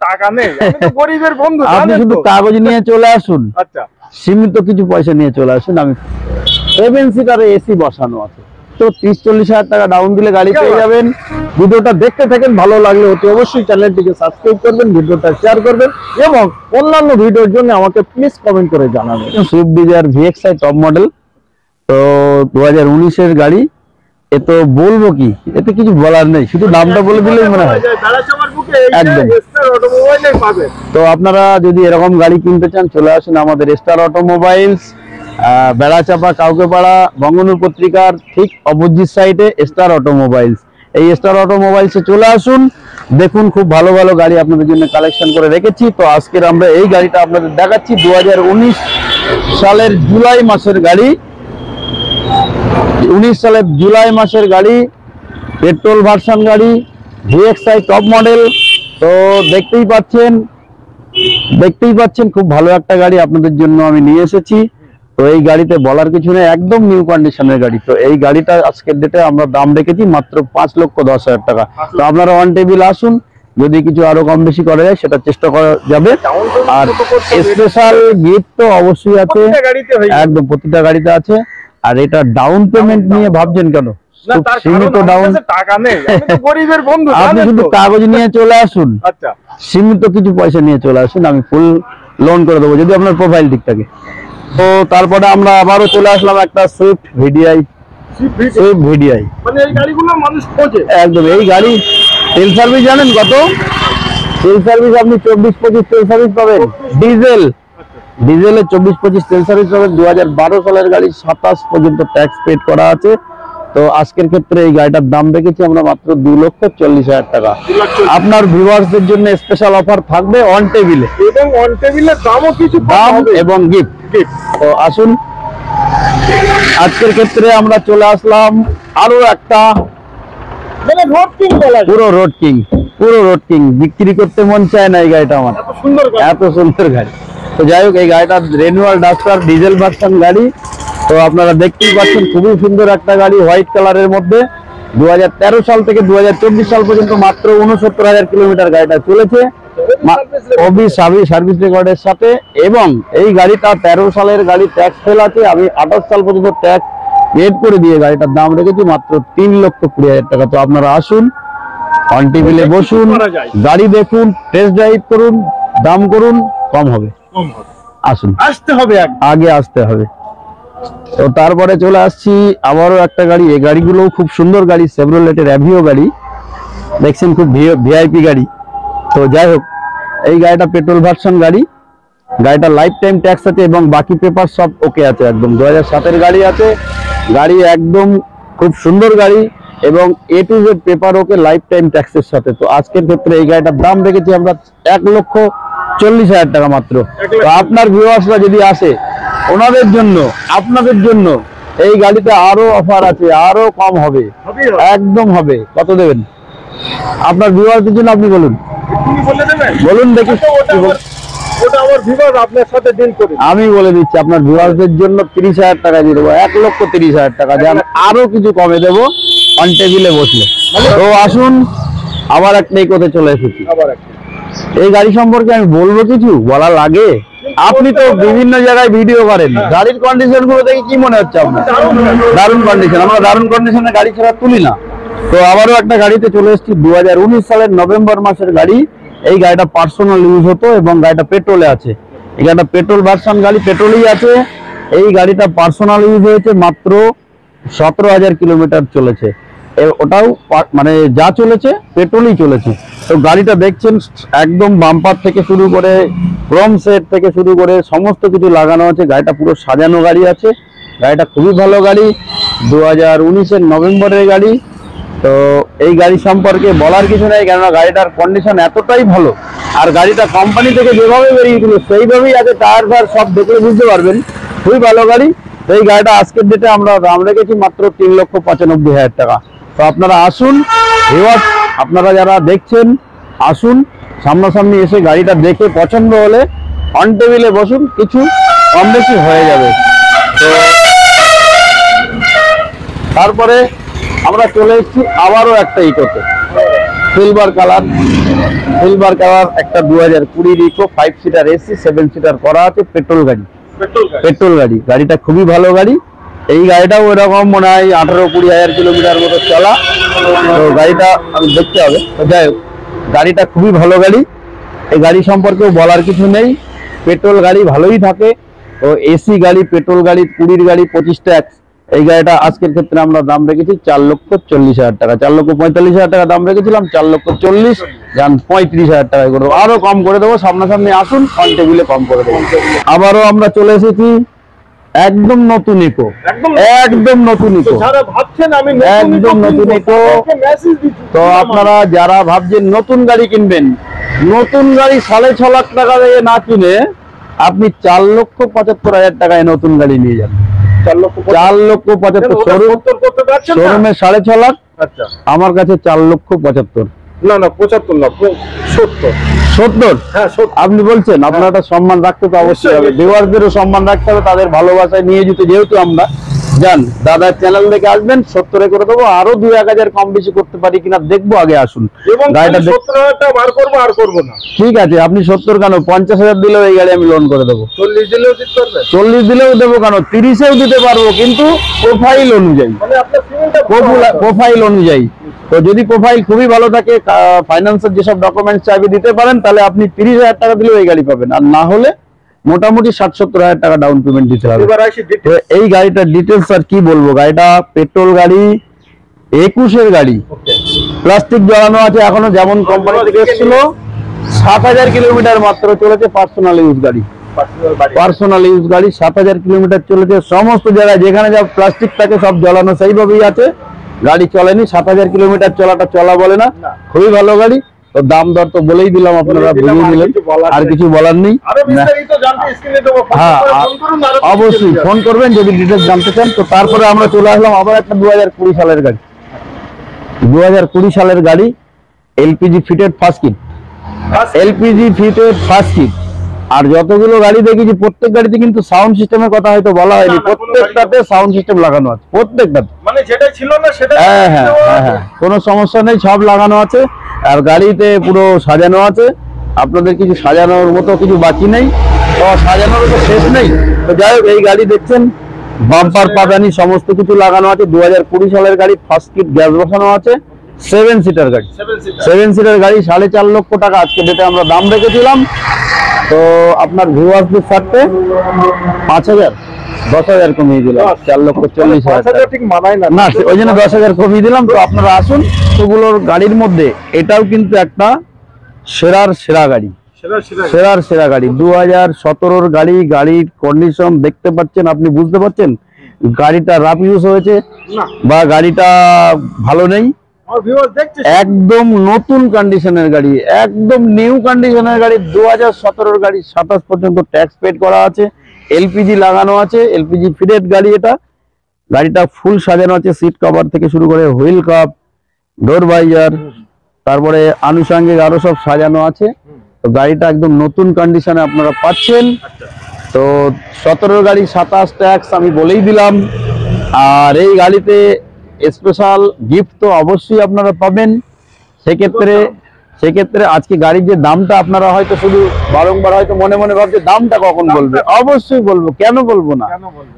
টাকা নেই, আমি তো গরিবের বন্ধু। আপনি শুধু কাগজ নিয়ে চলে আসুন, আচ্ছা সীমিত কিছু পয়সা নিয়ে চলে আসুন। আমি 7 সিটার এসি বসানো আছে, তো 30-40 হাজার টাকা ডাউন দিলে গাড়ি পেয়ে যাবেন। ভিডিওটা দেখতে থাকেন, ভালো লাগলে অতি অবশ্যই চ্যানেলটিকে সাবস্ক্রাইব করবেন, ভিডিওটা শেয়ার করবেন এবং অন্যান্য ভিডিওর জন্য আমাকে প্লিজ কমেন্ট করে জানাবেন। Swift Dzire VXi top model, তো 2019 এর গাড়ি। এ তো বলবো কি, এতে কিছু বলার নেই, শুধু নামটা বলে দিলেই মনে হয় একদম। তো আপনারা যদি এরকম গাড়ি কিনতে চান চলে আসুন আমাদের স্টার অটোমোবাইলস, বেড়াচাপা কাউকেপাড়া বঙ্গনূর পত্রিকার ঠিক অপোজিট সাইডে স্টার অটোমোবাইলস। এই স্টার অটোমোবাইলসে চলে আসুন, দেখুন খুব ভালো ভালো গাড়ি আপনাদের জন্য কালেকশন করে রেখেছি। তো আজকের আমরা এই গাড়িটা আপনাদের দেখাচ্ছি 2019 সালের জুলাই মাসের গাড়ি। 19 সালের জুলাই মাসের গাড়ি, পেট্রোল ভার্সন গাড়ি, VXi টপ মডেল। তো দেখতেই পাচ্ছেন খুব ভালো একটা গাড়ি আপনাদের জন্য আমি নিয়ে এসেছি। তো এই গাড়িতে বলার কিছু নেই, একদম নিউ কন্ডিশনের গাড়ি। তো এই গাড়িটা আজকের ডেটে আমরা দাম রেখেছি মাত্র 5,10,000 টাকা। তো আপনারা অন টেবিল আসুন, যদি কিছু আরো কম বেশি করা যায় সেটা চেষ্টা করা যাবে। আর স্পেশাল গিফট তো অবশ্যই আছে, একদম প্রতিটা গাড়িতে আছে। আর এটা ডাউন পেমেন্ট নিয়ে ভাবছেন কেন? সীমিত ডাউন, টাকা নেই, আমি তো গরিবের বন্ধু। আপনি শুধু কাগজ নিয়ে চলে আসুন, আচ্ছা সীমিত কিছু পয়সা নিয়ে চলে আসুন, আমি ফুল লোন করে দেবো যদি আপনার প্রোফাইল ঠিক থাকে। তো তারপরে আমরা আবারও চলে আসলাম একটা সুইফট ভিডিআই। মানে এই গাড়িগুলো মানুষ খোঁজে একদম। এই গাড়ি তেল সার্ভিস জানেন কত? তেল সার্ভিস আপনি 24-25 তেল সার্ভিস পাবেন, ডিজেলে 24-25 তেল সার্ভিস পাবেন। 2012 সালের গাড়ি, 27 পর্যন্ত ট্যাক্স পেড করা আছে। তো আজকের ক্ষেত্রে এই গাড়িটার দাম রেখেছি আমরা মাত্র 2,40,000 টাকা। আপনার ভিউয়ার্সদের জন্য স্পেশাল অফার থাকবে অন টেবিলে, এবং অন টেবিলের দামও কিছু দাম এবং গিফট। তো আসুন, আজকের ক্ষেত্রে আমরা চলে আসলাম আরো একটা, মানে রোড কিং বলা যায়। পুরো রোড কিং বিক্রি করতে মন চায় না এই গাড়িটা আমার, এত সুন্দর গাড়ি। তো যাই হোক, এই গাড়িটা রেনুয়াল ডাস্টার ডিজেল ভার্সন গাড়ি। তো আপনারা দেখতেই পাচ্ছেন খুবই সুন্দর একটা গাড়ি, হোয়াইট কালারের মধ্যে। 2013 সাল থেকে 2024 সাল পর্যন্ত মাত্র 69,000 কিলোমিটার গাড়িটা চলেছে সার্ভিস রেকর্ডের সাথে। এবং এই গাড়িটা 13 সালের গাড়ি, ট্যাক্স ফেল আছে। আমি 28 সাল পর্যন্ত ট্যাক্স পেড করে দিয়ে গাড়িটার দাম রেখেছি মাত্র 3,20,000 টাকা। তো আপনারা আসুন, অন টেবিলে বসুন, গাড়ি দেখুন, টেস্ট ড্রাইভ করুন, দাম করুন, কম হবে। আসুন, আসতে হবে, আগে আসতে হবে। তো তারপরে চলে আসছি আবারও একটা গাড়ি। এই গাড়িগুলো খুব সুন্দর গাড়ি, সেভরোলেটের অ্যাভিও গাড়ি, দেখছেন খুব ভিআইপি গাড়ি। তো যাই হোক, এই গাড়িটা পেট্রোল ভার্সন গাড়ি, গাড়িটা লাইফ টাইম ট্যাক্স আছে এবং বাকি পেপার সব ওকে আছে একদম। 2007 গাড়ি আছে, গাড়ি একদম খুব সুন্দর গাড়ি এবং A to Z paper okay, life time ট্যাক্সের সাথে। তো আজকের ক্ষেত্রে এই গাড়িটার দাম রেখেছি আমরা 1,40,000 টাকা মাত্র। তো আপনার ভিউয়ার্সরা যদি আসে, ওনাদের জন্য, আপনাদের জন্য এই গাড়িতে আরো অফার আছে, আরো কম হবে, একদম হবে। কত দেবেন আপনার ভিউয়ারদের জন্য? আপনি বলুন, বলুন দেখি। আমি বলে দিচ্ছি, আপনার ভিউয়ারদের জন্য 30,000 টাকা দিয়ে দেবো, 1,30,000 টাকা দিয়ে আরো কিছু কমে দেবো অন টেবিলে বসলে। তো আসুন, আবার একটা এই কথা চলে এসেছি। এই গাড়ি সম্পর্কে আমি বলবো, কিছু বলা লাগে? আপনি তো বিভিন্ন জায়গায় ভিডিও করেন, গাড়ির কন্ডিশন গুলো দেখে কি মনে হচ্ছে আপনার? দারুণ কন্ডিশন। আমরা দারুণ কন্ডিশনের গাড়ি ছাড়া তুলি না। তো আবারও একটা গাড়িতে চলে এসেছি, 2019 সালের নভেম্বর মাসের গাড়ি। এই গাড়িটা পার্সোনাল ইউজ হতো এবং গাড়িটা পেট্রোলে আছে। এই গাড়িটা পেট্রোল ভার্সন গাড়ি, পেট্রোলেই আছে। এই গাড়িটা পার্সোনাল ইউজ হয়েছে, মাত্র 17,000 কিলোমিটার চলেছে। ওটাও মানে যা চলেছে পেট্রোলই চলেছে। তো গাড়িটা দেখছেন একদম বাম্পার থেকে শুরু করে, ক্রোম সেট থেকে শুরু করে সমস্ত কিছু লাগানো আছে। গাড়িটা পুরো সাজানো গাড়ি আছে, গাড়িটা খুবই ভালো গাড়ি, 2019 নভেম্বরের গাড়ি। তো এই গাড়ি সম্পর্কে বলার কিছু নেই, কেননা গাড়িটার কন্ডিশন এতটাই ভালো। আর গাড়িটা কোম্পানি থেকে যেভাবে বেরিয়েছিল সেইভাবেই আছে, টায়ার ফায়ার সব দেখলে বুঝতে পারবেন, খুবই ভালো গাড়ি। তো এই গাড়িটা আজকের ডেটে আমরা দাম রেখেছি মাত্র 3,95,000 টাকা। তো আপনারা আসুন, আপনারা যারা দেখছেন আসুন, সামনাসামনি এসে গাড়িটা দেখে পছন্দ হলে অন টেবিলে বসুন, কিছু কম বেশি হয়ে যাবে। তো তারপরে আমরা চলে এসেছি আবারও একটা ইকোতে, সিলভার কালার, সিলভার কালার একটা 2020 ইকো 5 সিটার এসি 7 সিটার করা আছে, পেট্রোল গাড়ি। পেট্রোল গাড়ি, গাড়িটা খুবই ভালো গাড়ি। এই গাড়িটাও এরকম মনে হয় 18-20 হাজার কিলোমিটার মতো চলা। তো গাড়িটা আমি দেখতে হবে। তো যাই হোক, গাড়িটা খুবই ভালো গাড়ি। এই গাড়ি সম্পর্কেও বলার কিছু নেই। পেট্রোল গাড়ি ভালোই থাকে। তো এসি গাড়ি, পেট্রোল গাড়ি, 20 গাড়ি, 25 ট্যাক্স। এই গাড়িটা আজকের ক্ষেত্রে আমরা দাম রেখেছি 4,40,000 টাকা। 4,45,000 টাকা দাম রেখেছিলাম, 4,40,000 যান 35,000 টাকায় করে দেবো। আরো কম করে দেবো, সামনাসামনি আসুন, অন টেবিলে কম করে দেবো। আবারও আমরা চলে এসেছি একদম নতুন ইকো, একদম নতুন ইকো, একদম নতুন ইকো। তো আপনারা যারা ভাবছেন নতুন গাড়ি কিনবেন, নতুন গাড়ি 6.5 লাখ টাকা দিয়ে না কিনে আপনি 4,75,000 টাকায় নতুন গাড়ি নিয়ে যান। 4,75,000 শোরুমে 6.5 লাখ, আমার কাছে 4,75,000। না 75 না 70। হ্যাঁ, আপনি বলছেন, আপনার একটা সম্মান রাখতে তো অবশ্যই হবে, ভিউয়ারদেরও সম্মান রাখতে হবে, তাদের ভালোবাসায় নিয়ে যেহেতু আমরা যান। দাদার চ্যানেল থেকে আসবেন, 70-এ করে দেবো। আরো 2-1 হাজার কম বেশি করতে পারি কিনা দেখবো, আগে আসুন। গাড়িটা 70,000 বার করবো, আর করবো না। ঠিক আছে, আপনি 70 কেন, 50,000 দিলেও এই গাড়ি আমি লোন করে দেবো। 40 দিলেও দিতে পারবেন? 40 দিলেও দেবো কেন, 30-এও দিতে পারবো, কিন্তু প্রোফাইল অনুযায়ী, মানে আপনার সিভিলটা প্রোফাইল অনুযায়ী। তো যদি প্রোফাইল খুবই ভালো থাকে, ফাইন্যান্সের যেসব ডকুমেন্টস চাইবে দিতে পারেন, তাহলে আপনি 30,000 টাকা দিলেও এই গাড়ি পাবেন। আর না হলে মোটামুটি 60-70 হাজার টাকা ডাউন পেমেন্ট দিতে হবে। তো এই গাড়িটার ডিটেলস আর কি বলবো, গাড়িটা পেট্রোল গাড়ি, 21-এর গাড়ি, প্লাস্টিক জড়ানো আছে এখনো, যেমন কোম্পানি থেকে এসেছিল। 7,000 কিলোমিটার মাত্র চলেছে, পার্সোনাল ইউজ গাড়ি, পার্সোনাল ইউজ গাড়ি 7,000 কিলোমিটার চলেছে। সমস্ত জায়গায় যেখানে যা প্লাস্টিক থাকে সব জ্বালানো সেইভাবেই আছে, গাড়ি চলেনি। 7,000 কিলোমিটার চলাটা চলা বলে না, খুবই ভালো গাড়ি। তো দাম দর তো বলেই দিলাম, আপনারা বুঝিয়ে দিলেন, আর কিছু বলার নেই। হ্যাঁ, অবশ্যই ফোন করবেন যদি ডিটেলস জানতে চান। তো তারপরে আমরা চলে আসলাম আবার একটা 2020 সালের গাড়ি। 2020 সালের গাড়ি, LPG fitted first kit, LPG fitted first kit. আর যতগুলো গাড়ি দেখেছি প্রত্যেক গাড়িতে কিন্তু সাউন্ড সিস্টেমের কথা হয়তো বলা হয়নি, প্রত্যেকটাতে সাউন্ড সিস্টেম লাগানো আছে, প্রত্যেকটাতে। মানে যেটা ছিল না সেটা, হ্যাঁ হ্যাঁ হ্যাঁ, কোনো সমস্যা নেই, সব লাগানো আছে। আর গাড়িতে পুরো সাজানো আছে, আপনাদের কিছু সাজানোর মতো কিছু বাকি নেই, তো সাজানোর তো শেষ নেই। তো যাই হোক, এই গাড়ি দেখছেন, বাম্পার পাদানি সমস্ত কিছু লাগানো আছে। 2020 সালের গাড়ি, ফার্স্ট কিট, গ্যাস বসানো আছে, 7 সিটার গাড়ি। 7 সিটার গাড়ি 4.5 লক্ষ টাকা আজকে ডেটে আমরা দাম রেখেছিলাম। তো আপনার ভিউয়ার্সদের সাথে 5,000 10,000 কমিয়ে দিলাম, 4,40,000 ঠিক মানায় না, না ওই জন্য 10,000 কমিয়ে দিলাম। তো আপনারা আসুন, সেগুলোর গাড়ির মধ্যে এটাও কিন্তু একটা সেরা গাড়ি, সেরা গাড়ি। 2017-র গাড়ি, গাড়ির কন্ডিশন দেখতে পাচ্ছেন, আপনি বুঝতে পারছেন গাড়িটা রাফ ইউজ হয়েছে বা গাড়িটা ভালো নেই, একদম নতুন কন্ডিশনের গাড়ি, একদম নিউ কন্ডিশনের গাড়ি। 2017-র গাড়ি, 27 পর্যন্ত ট্যাক্স পেড করা আছে, এলপিজি লাগানো আছে, এলপিজি ফিটেড গাড়ি। গাড়িটা ফুল সাজানো আছে, সিট কভার থেকে শুরু করে হুইল কাপ, ডোর ভাইজার, তারপরে আনুষঙ্গিক আরো সব সাজানো আছে। তো গাড়িটা একদম নতুন কন্ডিশনে আপনারা পাচ্ছেন। তো 17-র গাড়ি 27 ট্যাক্স আমি বলেই দিলাম। আর এই গাড়িতে স্পেশাল গিফট তো অবশ্যই আপনারা পাবেন। সেক্ষেত্রে আজকে গাড়ির যে দামটা, আপনারা হয়তো শুধু বারংবার হয়তো মনে মনে ভাবছে দামটা কখন বলবে, অবশ্যই বলবো, কেন বলবো না।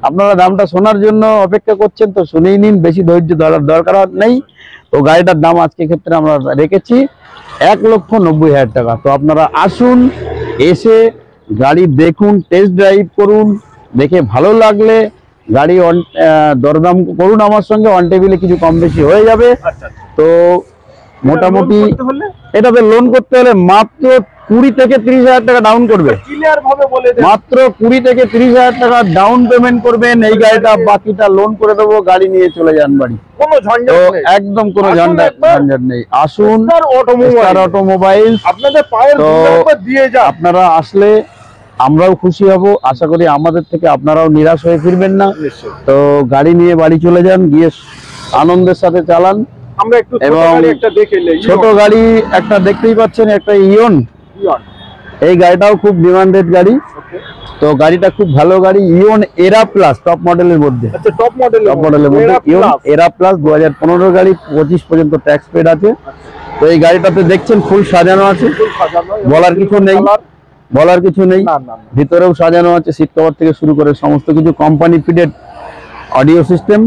আপনারা দামটা শোনার জন্য অপেক্ষা করছেন, তো শুনেই নিন, বেশি ধৈর্য ধরার দরকার নেই। তো গাড়িটার দাম আজকে ক্ষেত্রে আমরা রেখেছি 1,90,000 টাকা। তো আপনারা আসুন, এসে গাড়ি দেখুন, টেস্ট ড্রাইভ করুন, দেখে ভালো লাগলে গাড়ি দরদাম করুন আমার সঙ্গে, অন টেবিলে কিছু কম বেশি হয়ে যাবে। তো মোটামুটি এটাতে লোন করতে হলে মাত্র 20 থেকে 30,000 টাকা ডাউন করবে, মাত্র 20 থেকে 30,000 টাকা ডাউন পেমেন্ট করবেন। এই গাড়িটা বাকিটা লোন করে দেবো, গাড়ি নিয়ে চলে যান বাড়ি, একদম কোনো ঝঞ্ঝাট নেই। আসুন অটোমোবাইল, আপনারা আসলে আমরাও খুশি হব, আশা করি আমাদের থেকে আপনারাও নিরাশ হয়ে ফিরবেন না। তো গাড়ি নিয়ে বাড়ি চলে যান, গিয়ে আনন্দের সাথে চালান। এবং ছোট গাড়ি একটা দেখতেই পাচ্ছেন, একটা ইয়ন, এই গাড়িটাও খুব ডিমান্ডেড গাড়ি। তো গাড়িটা খুব ভালো গাড়ি, ইয়ন এরা প্লাস, টপ মডেলের মধ্যে, টপ মডেলের মধ্যে ইয়ন এরা প্লাস। 2015-র গাড়ি, 25 পর্যন্ত ট্যাক্স পেড আছে। তো এই গাড়িটাতে দেখছেন ফুল সাজানো আছে, বলার কিছু নেই, বলার কিছু নেই। ভিতরেও সাজানো আছে, সিট কভার থেকে শুরু করে সমস্ত কিছু কোম্পানি ফিটেড অডিও সিস্টেম।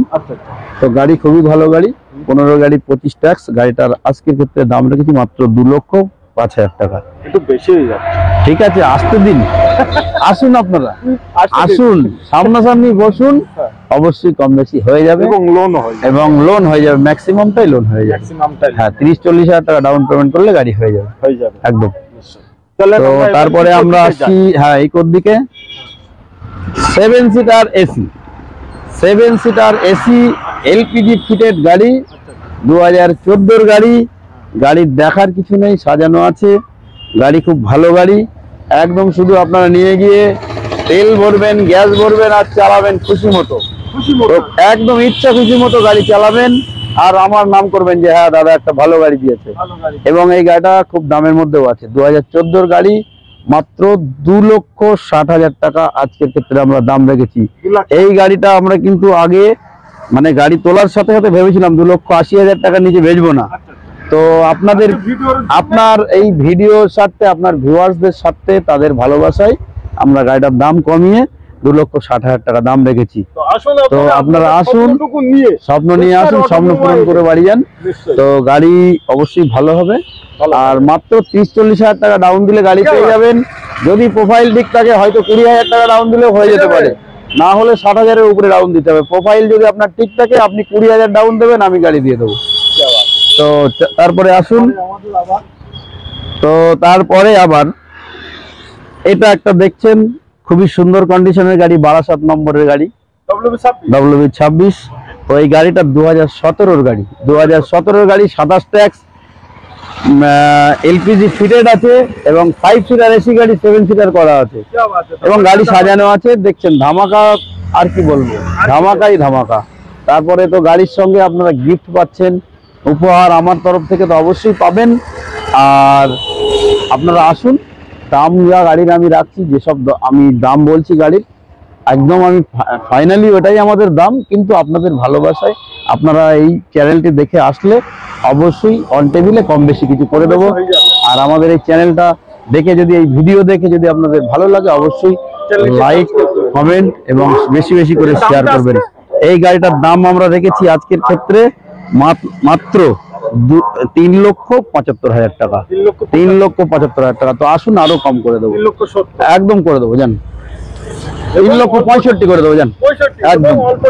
তো গাড়ি খুবই ভালো গাড়ি, 15 গাড়ি 25 ট্যাক্স। গাড়িটার আজকের ক্ষেত্রে দাম রেখেছি মাত্র 2,05,000 টাকা। একটু বেশি হয়ে যাচ্ছে। ঠিক আছে, আসতে দিন, আসুন আপনারা, আসুন সামনাসামনি বসুন, অবশ্যই কম বেশি হয়ে যাবে এবং লোন হয়ে যাবে, ম্যাক্সিমামটাই লোন হয়ে যাবে। হ্যাঁ, 30-40 হাজার টাকা ডাউন পেমেন্ট করলে গাড়ি হয়ে যাবে একদম। তো তারপরে আমরা আসছি হ্যাঁ এই কোর দিকে, 7 seater AC, 7 seater AC LPG fitted গাড়ি, 2014 গাড়ি। গাড়ির দেখার কিছু নেই, সাজানো আছে গাড়ি, খুব ভালো গাড়ি একদম। শুধু আপনারা নিয়ে গিয়ে তেল ভরবেন, গ্যাস ভরবেন আর চালাবেন খুশি মতো, একদম ইচ্ছা খুশি মতো গাড়ি চালাবেন। আর আমার নাম করবেন যে হ্যাঁ দাদা একটা ভালো গাড়ি দিয়েছে। এবং এই গাড়িটা খুব দামের মধ্যেও আছে, 2014 গাড়ি, মাত্র 2,60,000 টাকা আজকের ক্ষেত্রে আমরা দাম রেখেছি। এই গাড়িটা আমরা কিন্তু আগে মানে গাড়ি তোলার সাথে সাথে ভেবেছিলাম 2,80,000 টাকার নিচে বেচবো না। তো আপনাদের আপনার এই ভিডিওর স্বার্থে, আপনার ভিউয়ার্সদের স্বার্থে, তাদের ভালোবাসায় আমরা গাড়িটার দাম কমিয়ে 2,60,000 টাকা দাম রেখেছি। তো আপনারা আসুন, স্বপ্ন নিয়ে আসুন, স্বপ্ন পূরণ করে বাড়ি যান। তো গাড়ি অবশ্যই ভালো হবে। আর মাত্র 30-40 হাজার টাকা ডাউন দিলে গাড়ি পেয়ে যাবেন। যদি প্রোফাইল ঠিক থাকে হয়তো 20,000 টাকা ডাউন দিলেও হয়ে যেতে পারে, না হলে 60,000-এর উপরে ডাউন দিতে হবে। প্রোফাইল যদি আপনার ঠিক থাকে আপনি 20,000 ডাউন দেবেন, আমি গাড়ি দিয়ে দেবো। তো তারপরে আসুন, তো তারপরে আবার এটা একটা দেখছেন খুবই সুন্দর কন্ডিশনের গাড়ি, 12 নম্বরের গাড়ি, WB26। তো এই গাড়িটা 2017-র গাড়ি, 2017-র গাড়ি, 27 ট্যাক্স, এলপিজি ফিটেড আছে এবং 5 সিটার এসি গাড়ি, 7 সিটার করা আছে এবং গাড়ি সাজানো আছে। দেখছেন ধামাকা, আর কি বলবো, ধামাকাই ধামাকা। তারপরে তো গাড়ির সঙ্গে আপনারা গিফট পাচ্ছেন, উপহার আমার তরফ থেকে তো অবশ্যই পাবেন। আর আপনারা আসুন, দাম যা গাড়ির আমি রাখছি, যেসব আমি দাম বলছি গাড়ির, একদম আমি ফাইনালি ওটাই আমাদের দাম। কিন্তু আপনাদের ভালোবাসায় আপনারা এই চ্যানেলটি দেখে আসলে অবশ্যই অন টেবিলে কম বেশি কিছু করে দেবো। আর আমাদের এই চ্যানেলটা দেখে যদি, এই ভিডিও দেখে যদি আপনাদের ভালো লাগে, অবশ্যই লাইক, কমেন্ট এবং বেশি বেশি করে শেয়ার করবেন। এই গাড়িটার দাম আমরা রেখেছি আজকের ক্ষেত্রে মাত্র 3,75,000 টাকা, 3,75,000 টাকা। তো আসুন আরো কম করে দেবো, একদম করে দেবো, জান 3,65,000 করে দেবো, জান একদম অল্প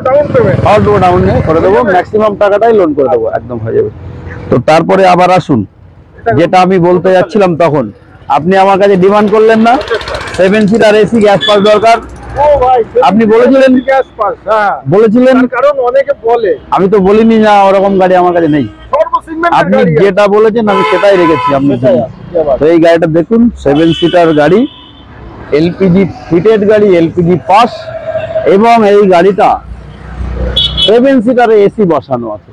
ডাউন করে দেবো, ম্যাক্সিমাম টাকাটাই লোন করে দেবো, একদম হয়ে যাবে। তো তারপরে আবার আসুন, যেটা আমি বলতে যাচ্ছিলাম, তখন আপনি আমার কাছে ডিমান্ড করলেন না 7 সিটার এসি গ্যাস পাস দরকার, আপনি বলেছিলেন, বলেছিলেন, কারণ অনেকে বলে, আমি তো বলিনি না ওরকম গাড়ি আমার কাছে নেই। আপনি যেটা বলেছেন আমি সেটাই রেখেছি আপনার জন্য। তো এই গাড়িটা দেখুন, 7 সিটার গাড়ি, এলপিজি ফিটেড গাড়ি, এলপিজি পাস, এবং এই গাড়িটা 7 সিটারে এসি বসানো আছে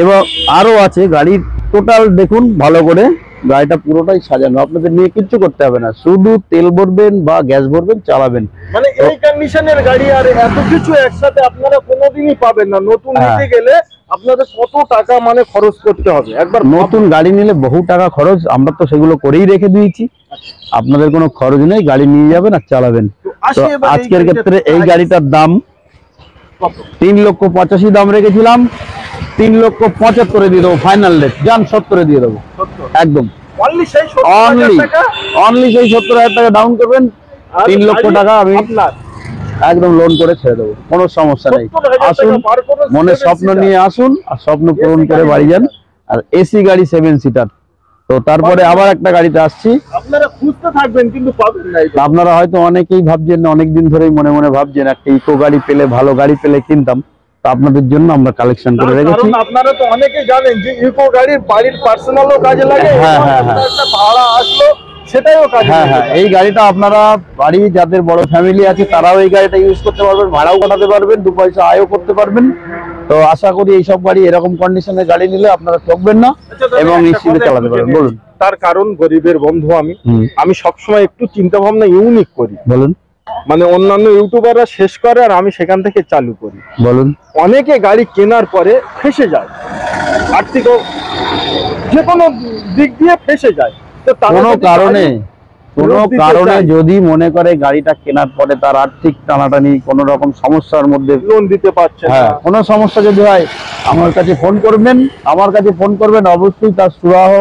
এবং আরো আছে। গাড়ির টোটাল দেখুন ভালো করে, গাড়িটা পুরোটাই সাজানো, আপনাদের নিয়ে কিচ্ছু করতে হবে না, শুধু তেল ভরবেন বা গ্যাস ভরবেন, চালাবেন। মানে এই কন্ডিশনের গাড়ি আর এত কিছু একসাথে আপনারা কোনোদিনই পাবেন না। নতুন নিতে গেলে আপনাদের কত টাকা মানে খরচ করতে হবে, একবার নতুন গাড়ি নিলে বহু টাকা খরচ, আমরা তো সেগুলো করেই রেখে দিয়েছি। আপনাদের কোনো খরচ নেই, গাড়ি নিয়ে যাবেন আর চালাবেন। তো আজকের ক্ষেত্রে এই গাড়িটার দাম 3,85,000 দাম রেখেছিলাম, 3,75,000 দিয়ে দেবো, ফাইনাল রেট, যান 70 দিয়ে দেবো একদম। অনলি সেই 70,000 টাকা ডাউন করবেন, 3 লক্ষ টাকা আমি একদম লোন করে ছেড়ে দেবো, কোনো সমস্যা নেই। আসুন, মনে স্বপ্ন নিয়ে আসুন আর স্বপ্ন পূরণ করে বাড়ি যান। আর এসি গাড়ি 7 সিটার। তো তারপরে আবার একটা গাড়িতে আসছি, আপনারা খুঁজতে থাকবেন কিন্তু পাবেন না। আপনারা হয়তো অনেকেই ভাবছেন, অনেকদিন ধরেই মনে মনে ভাবছেন একটা ইকো গাড়ি পেলে, ভালো গাড়ি পেলে কিনতাম। তো আপনাদের জন্য আমরা কালেকশন করে রেখেছি। আপনারা তো অনেকেই জানেন যে ইকো গাড়ি বাড়ির পার্সোনালও কাজে লাগে, ভাড়া আসলো সেটাও কাজে লাগে। হ্যাঁ, এই গাড়িটা আপনারা বাড়ি যাদের বড় ফ্যামিলি আছে তারাও এই গাড়িটা ইউজ করতে পারবেন, ভাড়াও কাটাতে পারবেন, 2 পয়সা আয়ও করতে পারবেন। তো আশা করি এইসব গাড়ি, এরকম কন্ডিশনের গাড়ি নিলে আপনারা ঠকবেন না এবং নিশ্চিন্তে চালাতে পারবেন। বলুন। তার কারণ গরিবের বন্ধু আমি সবসময় একটু চিন্তা ভাবনা ইউনিক করি। বলুন। মানে অন্যান্য ইউটিউবাররা শেষ করে আর আমি সেখান থেকে চালু করি। বলুন। অনেকে গাড়ি কেনার পরে ফেসে যায়, আর্থিক যে কোনো দিক দিয়ে ফেসে যায়, তো তারা কোনো যদি কারণে গাড়ি কোনো ফেরত দিতে কারণে চায়, যদি মনে করে গাড়িটা কেনার পরে তার আর্থিক টানাটানি কোনো রকম সমস্যার মধ্যে, লোন দিতে পারছে না, হ্যাঁ কোনো সমস্যা যদি হয় আমার কাছে ফোন করবেন, অবশ্যই তার সুরাহ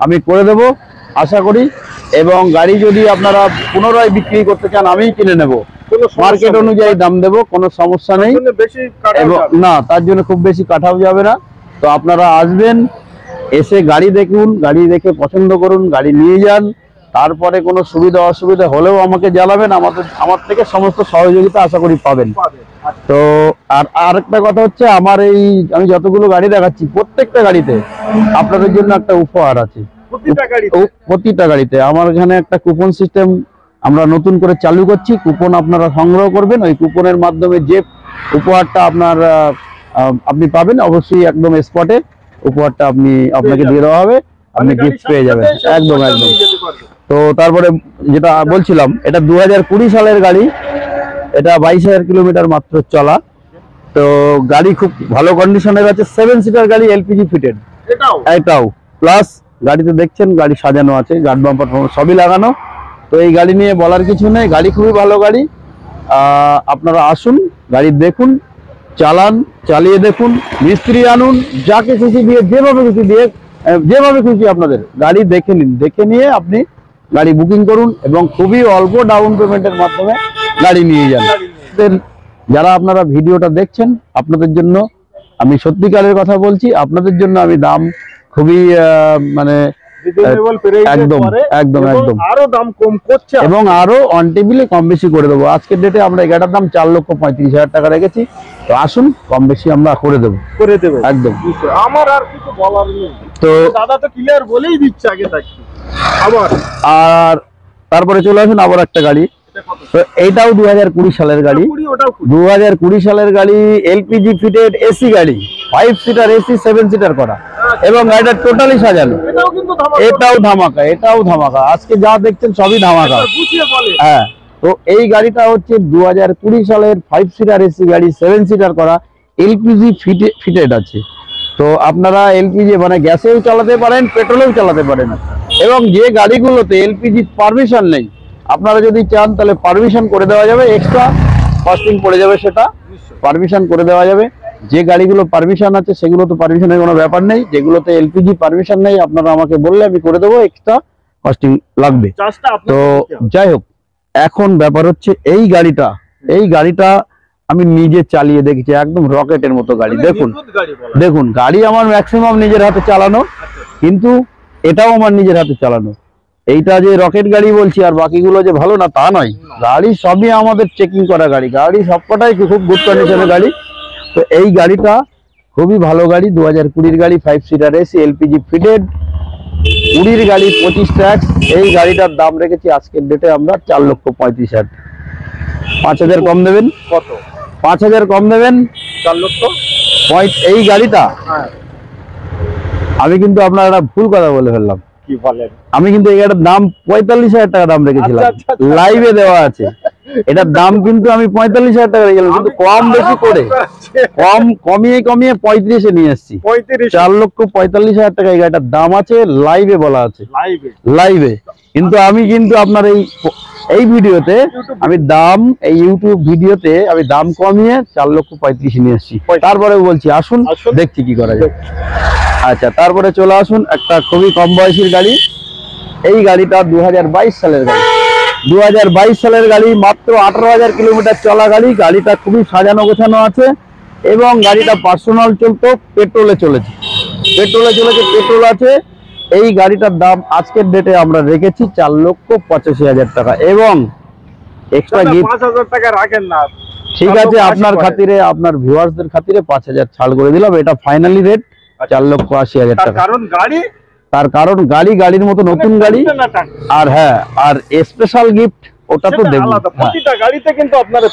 আমি করে দেব আশা করি। এবং গাড়ি যদি আপনারা পুনরায় বিক্রি করতে চান আমিই কিনে নেব, কোনো সমস্যা মার্কেট নেই। অনুযায়ী দাম দেব, কোনো সমস্যা নেই। তার জন্য বেশি কাটাও এবং যাবে না। না, তার জন্য খুব বেশি কাটাও যাবে না। তো আপনারা আসবেন, এসে গাড়ি দেখুন, গাড়ি দেখে পছন্দ করুন, গাড়ি নিয়ে যান। তারপরে কোনো সুবিধা অসুবিধা হলেও আমাকে জানাবেন, আমার থেকে সমস্ত সহযোগিতা আশা করি পাবেন। পাবে। আচ্ছা, তো আরেকটা কথা হচ্ছে, আমার আমি যতগুলো গাড়ি দেখাচ্ছি প্রত্যেকটা গাড়িতে আপনাদের জন্য একটা উপহার আছে। প্রতিটা গাড়ি প্রতিটা গাড়িতে আমার এখানে একটা কুপন সিস্টেম আমরা নতুন করে চালু করছি। কুপন আপনারা সংগ্রহ করবেন, ওই কুপনের মাধ্যমে যে উপহারটা আপনি পাবেন, অবশ্যই একদম স্পটে উপহারটা আপনাকে দিয়ে দেওয়া হবে, আপনি গিফট পেয়ে যাবেন। একদম একদম। তো তারপরে যেটা বলছিলাম, এটা 2020 সালের গাড়ি, এটা 22,000 কিলোমিটার মাত্র চলা। তো গাড়ি খুব ভালো কন্ডিশনের আছে, 7 সিটার গাড়ি, এলপিজি ফিটেড এটাও। প্লাস গাড়িতে দেখছেন গাড়ি সাজানো আছে, গার্ড বাম্পার সবই লাগানো। তো এই গাড়ি নিয়ে বলার কিছু নেই, গাড়ি খুবই ভালো গাড়ি। আপনারা আসুন, গাড়ি দেখুন, চালান, চালিয়ে দেখুন, মিস্ত্রি আনুন, যাকে খুশি দিয়ে, যেভাবে খুশি আপনাদের গাড়ি দেখে নিন, দেখে নিয়ে আপনি গাড়ি বুকিং করুন এবং খুবই অল্প ডাউন পেমেন্টের মাধ্যমে গাড়ি নিয়ে যান। যারা আপনারা ভিডিওটা দেখছেন, আপনাদের জন্য আমি সত্যিকারের কথা বলছি, আপনাদের জন্য আমি দাম খুবই মানে একদম একদম একদম আরো দাম কম করছে এবং আরো অন টেবিলে কম বেশি করে দেবো। আজকের ডেটে আমরা এই গাড়িটার দাম 4,35,000 টাকা রেখেছি। তো আসুন, কম বেশি আমরা করে দেবো একদম। আমার আর কিছু বলার নেই, তো দাদা তো ক্লিয়ার বলেই দিচ্ছে আগে থাকি। আবার আর তারপরে চলে আসুন আবার একটা গাড়ি, তো এইটাও 2020 সালের গাড়ি। 2020 সালের গাড়ি, এলপিজি ফিটেড এসি গাড়ি, 5 সিটার এসি, 7 সিটার করা এবং গাড়িটা টোটালি সাজানো। এটাও ধামাকা, আজকে যা দেখছেন সবই ধামাকা। হ্যাঁ, তো এই গাড়িটা হচ্ছে 2020 সালের 5 সিটার এসি গাড়ি, 7 সিটার করা, এলপিজি ফিটেড আছে। তো আপনারা এলপিজি মানে গ্যাসেও চালাতে পারেন, পেট্রোলেও চালাতে পারেন। এবং যে গাড়িগুলোতে এলপিজি পারমিশন নেই, আপনারা যদি চান তাহলে পারমিশন করে দেওয়া যাবে, এক্সট্রা কস্টিং পড়ে যাবে, সেটা পারমিশন করে দেওয়া যাবে। যে গাড়িগুলো পারমিশন আছে সেগুলো তো পারমিশনের কোনো ব্যাপার নেই, যেগুলোতে এলপিজি পারমিশন নেই আপনারা আমাকে বললে আমি করে দেবো, এক্সট্রা কস্টিং লাগবে। তো যাই হোক, এখন ব্যাপার হচ্ছে এই গাড়িটা আমি নিজে চালিয়ে দেখেছি, একদম রকেটের মতো গাড়ি। দেখুন গাড়ি আমার ম্যাক্সিমাম নিজের হাতে চালানো, কিন্তু এটাও আমার নিজের হাতে চালানো। এইটা যে রকেট গাড়ি বলছি আর বাকিগুলো যে ভালো না তা নয়, গাড়ি সবই আমাদের চেকিং করা গাড়ি, সবকটাই খুব গুড কন্ডিশনের গাড়ি। তো এই গাড়িটা খুবই ভালো গাড়ি, 2020 গাড়ি, 5 সিটার এসি, এলপিজি ফিটেড, 20 গাড়ি, 25 ট্যাক্স। এই গাড়িটার দাম রেখেছি আজকের ডেটে আমরা 4,35,000। 5,000 কম দেবেন? কত? 5,000 কম দেবেন? 4 লক্ষ। এই গাড়িটা আমি কিন্তু আপনার একটা ভুল কথা বলে ফেললাম। কি বলেন? আমি কিন্তু এই গাড়িটার দাম 45,000 টাকা দাম রেখেছিলাম, লাইভে দেওয়া আছে। এটার দাম কিন্তু আমি 45,000 টাকা রেখেছিলাম, কিন্তু কম বেশি করে কমিয়ে 35-এ নিয়ে এসেছি। 4,45,000 টাকা এই গাড়িটার দাম আছে, লাইভে বলা আছে, লাইভে। কিন্তু আমি আপনার এই ভিডিওতে আমি দাম, এই ইউটিউব ভিডিওতে আমি দাম কমিয়ে 4,35,000 নিয়ে এসেছি। তারপরে বলছি আসুন দেখছি কি করা যায়। আচ্ছা, তারপরে চলে আসুন একটা খুবই কম বয়সীর গাড়ি। এই গাড়িটা 2022 সালের গাড়ি, 2022 সালের গাড়ি, মাত্র 18,000 কিলোমিটার চলা গাড়ি। গাড়িটা খুবই সাজানো গোছানো আছে এবং গাড়িটা পার্সোনাল চলতো, পেট্রোলে চলেছে, পেট্রোল আছে। এই গাড়িটার দাম আজকের ডেটে আমরা রেখেছি 4,85,000 টাকা এবং এক্সট্রা গিফট 5,000 টাকা রাখেন না, ঠিক আছে, আপনার খাতিরে, আপনার ভিউয়ার্সদের খাতিরে 5,000 ছাড় করে দিলাম। এটা ফাইনালি রেট 4,80,000 টাকা। তার কারণ গাড়ির মতো নতুন গাড়ি। আর হ্যাঁ, আর স্পেশাল গিফট ওটা তো দেব, প্রতিটা গাড়িতে কিন্তু আপনারা